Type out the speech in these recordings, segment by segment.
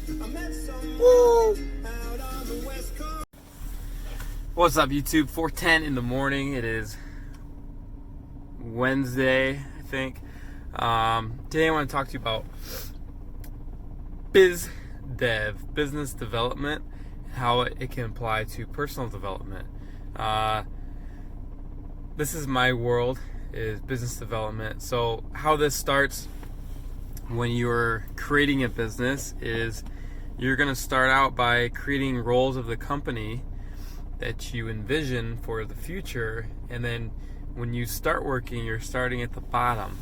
Woo! What's up, YouTube? 4:10 in the morning. It is Wednesday, I think. Today I want to talk to you about biz dev, business development, and how it can apply to personal development. This is my world, is business development. So how this starts when you're creating a business is you're going to start out by creating roles of the company that you envision for the future, and then when you start working, you're starting at the bottom.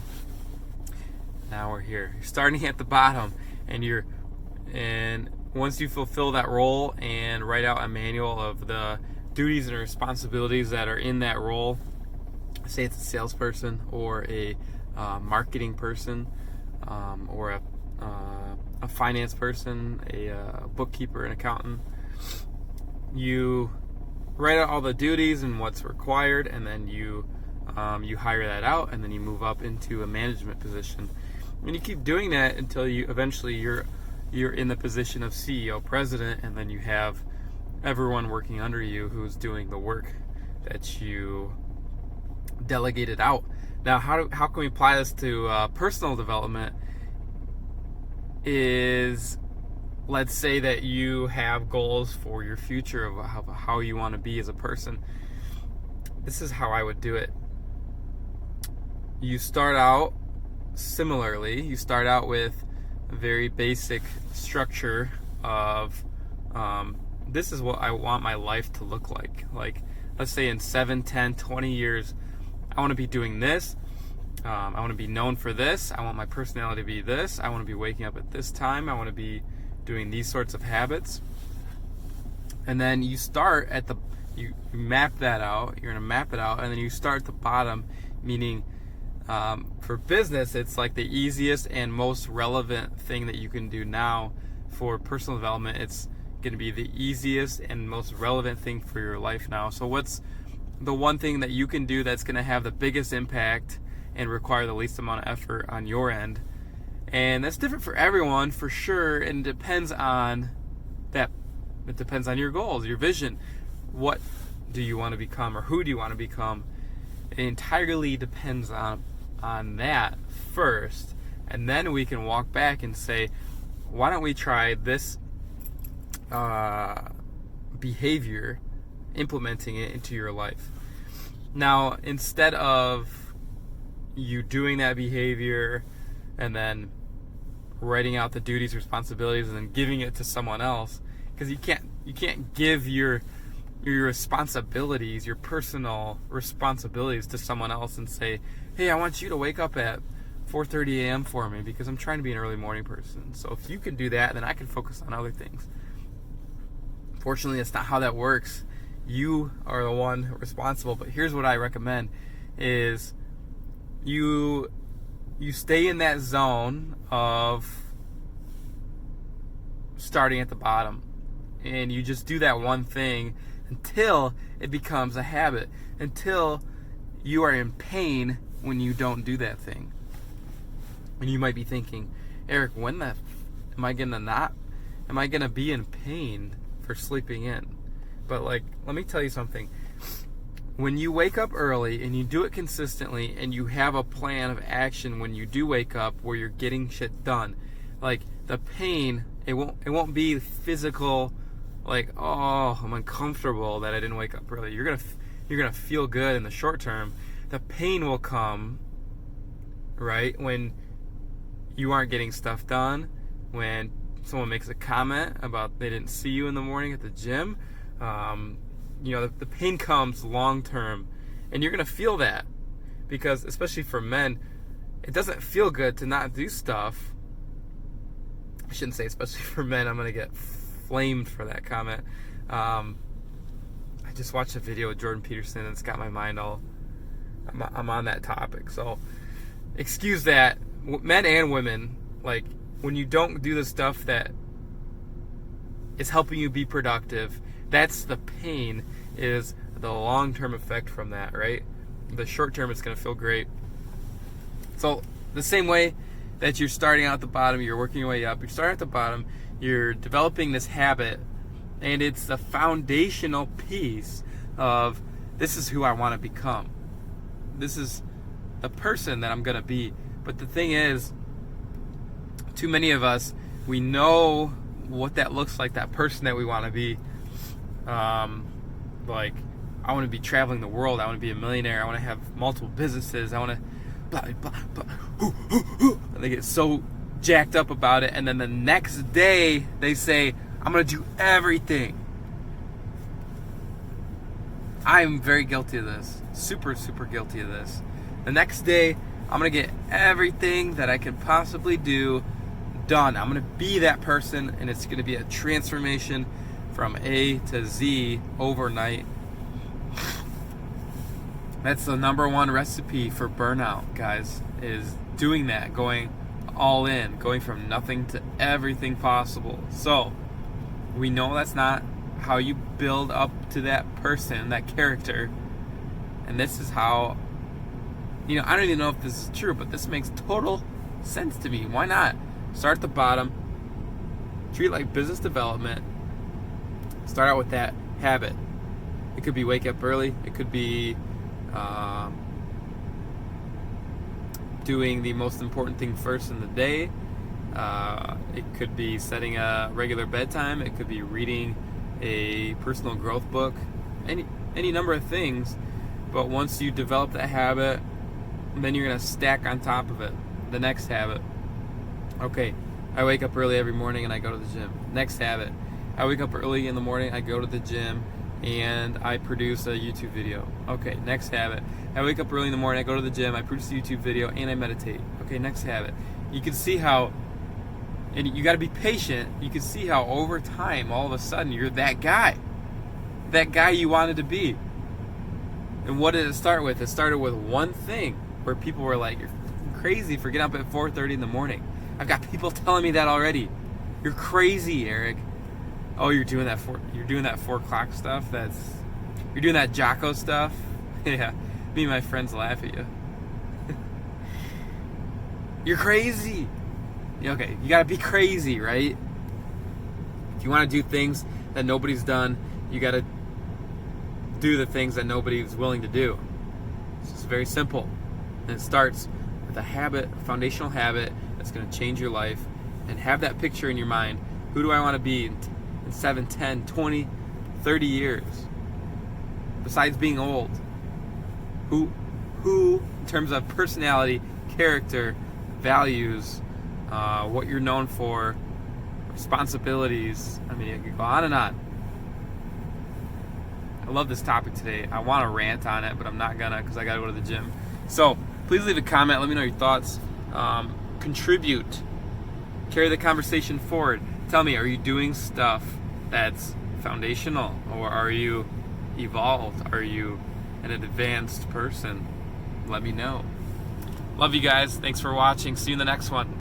Now we're here. You're starting at the bottom, and once you fulfill that role and write out a manual of the duties and responsibilities that are in that role, say it's a salesperson or a marketing person, or a finance person, a bookkeeper, an accountant, you write out all the duties and what's required, and then you hire that out, and then you move up into a management position, and you keep doing that until you eventually you're in the position of CEO, president, and then you have everyone working under you who's doing the work that you delegated out. Now, how can we apply this to personal development? Is, let's say that you have goals for your future of how you want to be as a person. This is how I would do it. You start out similarly. You start out with a very basic structure of this is what I want my life to look like. Like, let's say in 7, 10, 20 years, I want to be doing this. I want to be known for this. I want my personality to be this. I want to be waking up at this time. I want to be doing these sorts of habits. And then you start at you map that out. You're going to map it out, and then you start at the bottom, meaning for business, it's like the easiest and most relevant thing that you can do now for personal development. It's going to be the easiest and most relevant thing for your life now. So what's the one thing that you can do that's going to have the biggest impact and require the least amount of effort on your end? And that's different for everyone, for sure, and it depends on your goals, your vision. What do you want to become, or who do you want to become? It entirely depends on that first, and then we can walk back and say, why don't we try this behavior, implementing it into your life. Now, instead of you doing that behavior and then writing out the duties, responsibilities, and then giving it to someone else, because you can't give your responsibilities, your personal responsibilities, to someone else and say, hey, I want you to wake up at 4:30 a.m. for me because I'm trying to be an early morning person. So if you can do that, then I can focus on other things. Fortunately, that's not how that works. You are the one responsible. But here's what I recommend is you stay in that zone of starting at the bottom, and you just do that one thing until it becomes a habit, until you are in pain when you don't do that thing. And you might be thinking, Eric, when am I gonna be in pain for sleeping in? But let me tell you something. When you wake up early and you do it consistently, and you have a plan of action when you do wake up where you're getting shit done, like the pain, it won't be physical, like, oh, I'm uncomfortable that I didn't wake up early. You're gonna feel good in the short term. The pain will come, right, when you aren't getting stuff done, when someone makes a comment about they didn't see you in the morning at the gym. The pain comes long term, and you're gonna feel that, because especially for men, it doesn't feel good to not do stuff. I shouldn't say especially for men. I'm gonna get flamed for that comment. I just watched a video with Jordan Peterson, and it's got my mind all. I'm on that topic, so excuse that. Men and women, like, when you don't do the stuff that is helping you be productive, that's the pain, is the long-term effect from that, right? The short term, it's going to feel great. So the same way, that you're starting out at the bottom, you're working your way up, you're starting at the bottom, you're developing this habit, and it's the foundational piece of this is who I want to become. This is the person that I'm going to be. But the thing is, too many of us, we know what that looks like, that person that we want to be. Like, I want to be traveling the world. I want to be a millionaire. I want to have multiple businesses. I want to blah, blah, blah. And they get so jacked up about it. And then the next day, they say, I'm going to do everything. I'm very guilty of this. Super, super guilty of this. The next day, I'm going to get everything that I can possibly do done. I'm going to be that person, and it's going to be a transformation from A to Z overnight. That's the number one recipe for burnout, guys, is doing that, going all in, going from nothing to everything possible. So, we know that's not how you build up to that person, that character. And this is how, I don't even know if this is true, but this makes total sense to me. Why not? Start at the bottom, treat it like business development, start out with that habit. It could be wake up early, it could be doing the most important thing first in the day, it could be setting a regular bedtime, it could be reading a personal growth book, any number of things. But once you develop that habit, then you're going to stack on top of it the next habit. Okay, I wake up early every morning and I go to the gym. Next habit, I wake up early in the morning, I go to the gym, and I produce a YouTube video. Okay, next habit, I wake up early in the morning, I go to the gym, I produce a YouTube video, and I meditate. Okay, next habit. You can see how, and you got to be patient, you can see how over time, all of a sudden, you're that guy you wanted to be. And what did it start with? It started with one thing where people were like, you're crazy for getting up at 4:30 in the morning. I've got people telling me that already. You're crazy, Eric. Oh, you're doing that 4 o'clock stuff? You're doing that Jocko stuff? Yeah, me and my friends laugh at you. You're crazy. Okay, you gotta be crazy, right? If you want to do things that nobody's done, you gotta do the things that nobody's willing to do. It's just very simple. And it starts with a habit, a foundational habit that's going to change your life. And have that picture in your mind. Who do I want to be in 7, 10, 20, 30 years? Besides being old. Who in terms of personality, character, values, what you're known for, responsibilities. I mean, I could go on and on. I love this topic today. I want to rant on it, but I'm not gonna because I gotta go to the gym. So please leave a comment. Let me know your thoughts. Contribute. Carry the conversation forward. Tell me, are you doing stuff that's foundational, or are you evolved? Are you an advanced person? Let me know. Love you guys. Thanks for watching. See you in the next one.